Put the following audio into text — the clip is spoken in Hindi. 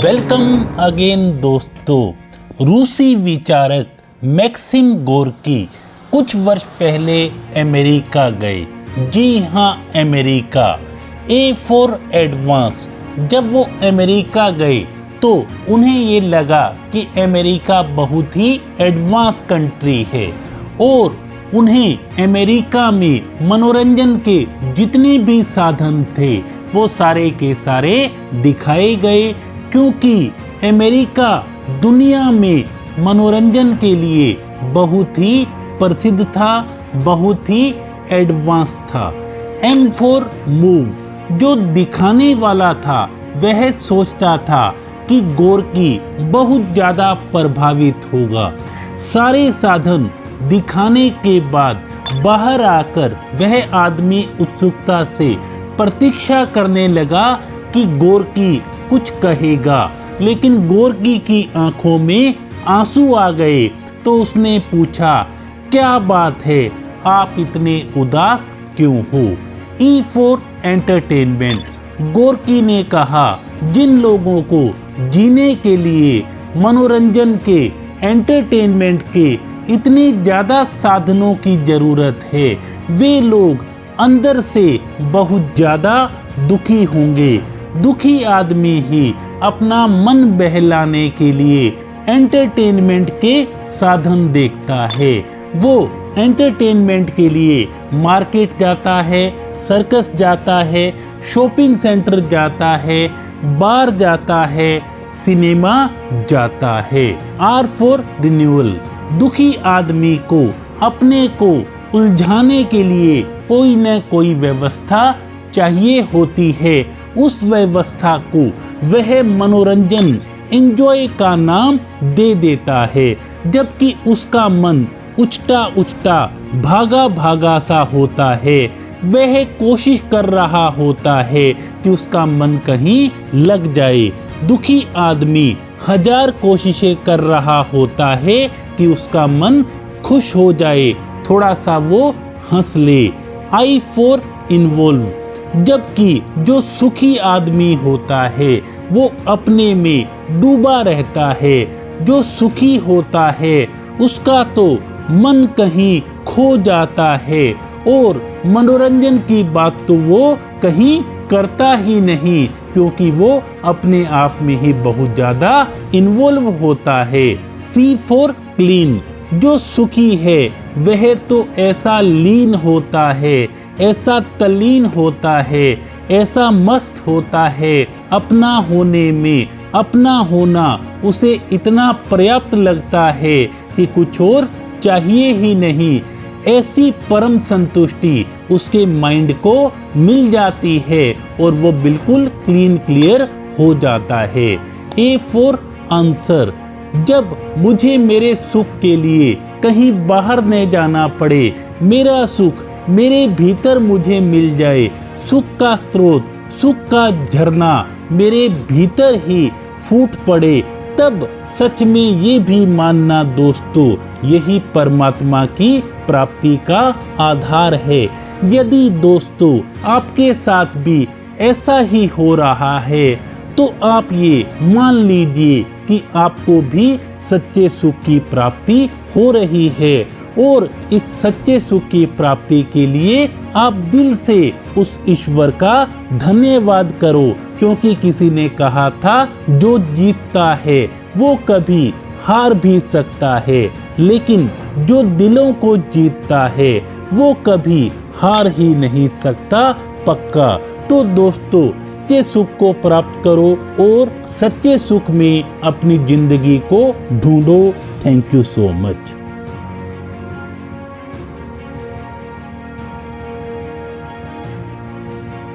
वेलकम अगेन दोस्तों। रूसी विचारक मैक्सिम गोर्की कुछ वर्ष पहले अमेरिका गए। जी हाँ, अमेरिका। A for advance. जब वो अमेरिका गए तो उन्हें ये लगा कि अमेरिका बहुत ही एडवांस कंट्री है और उन्हें अमेरिका में मनोरंजन के जितने भी साधन थे वो सारे के सारे दिखाए गए, क्योंकि अमेरिका दुनिया में मनोरंजन के लिए बहुत ही प्रसिद्ध था, बहुत ही एडवांस था। M for movie. जो दिखाने वाला था वह सोचता था कि गोर्की बहुत ज़्यादा प्रभावित होगा। सारे साधन दिखाने के बाद बाहर आकर वह आदमी उत्सुकता से प्रतीक्षा करने लगा कि गोर्की कुछ कहेगा, लेकिन गोर्की की आंखों में आंसू आ गए। तो उसने पूछा, क्या बात है, आप इतने उदास क्यों हो? E for entertainment. गोर्की ने कहा, जिन लोगों को जीने के लिए मनोरंजन के, एंटरटेनमेंट के इतनी ज़्यादा साधनों की ज़रूरत है, वे लोग अंदर से बहुत ज़्यादा दुखी होंगे। दुखी आदमी ही अपना मन बहलाने के लिए एंटरटेनमेंट के साधन देखता है। वो एंटरटेनमेंट के लिए मार्केट जाता है, सर्कस जाता है, शॉपिंग सेंटर जाता है, बार जाता है, सिनेमा जाता है। R for renewal. दुखी आदमी को अपने को उलझाने के लिए कोई न कोई व्यवस्था चाहिए होती है। उस व्यवस्था को वह मनोरंजन, एंजॉय का नाम दे देता है, जबकि उसका मन उचटा उचटा, भागा भागा सा होता है। वह कोशिश कर रहा होता है कि उसका मन कहीं लग जाए। दुखी आदमी हजार कोशिशें कर रहा होता है कि उसका मन खुश हो जाए, थोड़ा सा वो हंस ले। I for involve. जबकि जो सुखी आदमी होता है वो अपने में डूबा रहता है। जो सुखी होता है उसका तो मन कहीं खो जाता है और मनोरंजन की बात तो वो कहीं करता ही नहीं, क्योंकि वो अपने आप में ही बहुत ज़्यादा इन्वॉल्व होता है। सी फॉर क्लीन। जो सुखी है वह तो ऐसा लीन होता है, ऐसा तल्लीन होता है, ऐसा मस्त होता है अपना होने में। अपना होना उसे इतना पर्याप्त लगता है कि कुछ और चाहिए ही नहीं। ऐसी परम संतुष्टि उसके माइंड को मिल जाती है और वो बिल्कुल क्लीन क्लियर हो जाता है। A for answer. जब मुझे मेरे सुख के लिए कहीं बाहर न जाना पड़े, मेरा सुख मेरे भीतर मुझे मिल जाए, सुख का स्रोत, सुख का झरना मेरे भीतर ही फूट पड़े, तब सच में ये भी मानना दोस्तों, यही परमात्मा की प्राप्ति का आधार है। यदि दोस्तों आपके साथ भी ऐसा ही हो रहा है तो आप ये मान लीजिए कि आपको भी सच्चे सुख की प्राप्ति हो रही है, और इस सच्चे सुख की प्राप्ति के लिए आप दिल से उस ईश्वर का धन्यवाद करो, क्योंकि किसी ने कहा था, जो जीतता है वो कभी हार भी सकता है, लेकिन जो दिलों को जीतता है वो कभी हार ही नहीं सकता, पक्का। तो दोस्तों, सच्चे सुख को प्राप्त करो और सच्चे सुख में अपनी जिंदगी को ढूंढो। Thank you so much.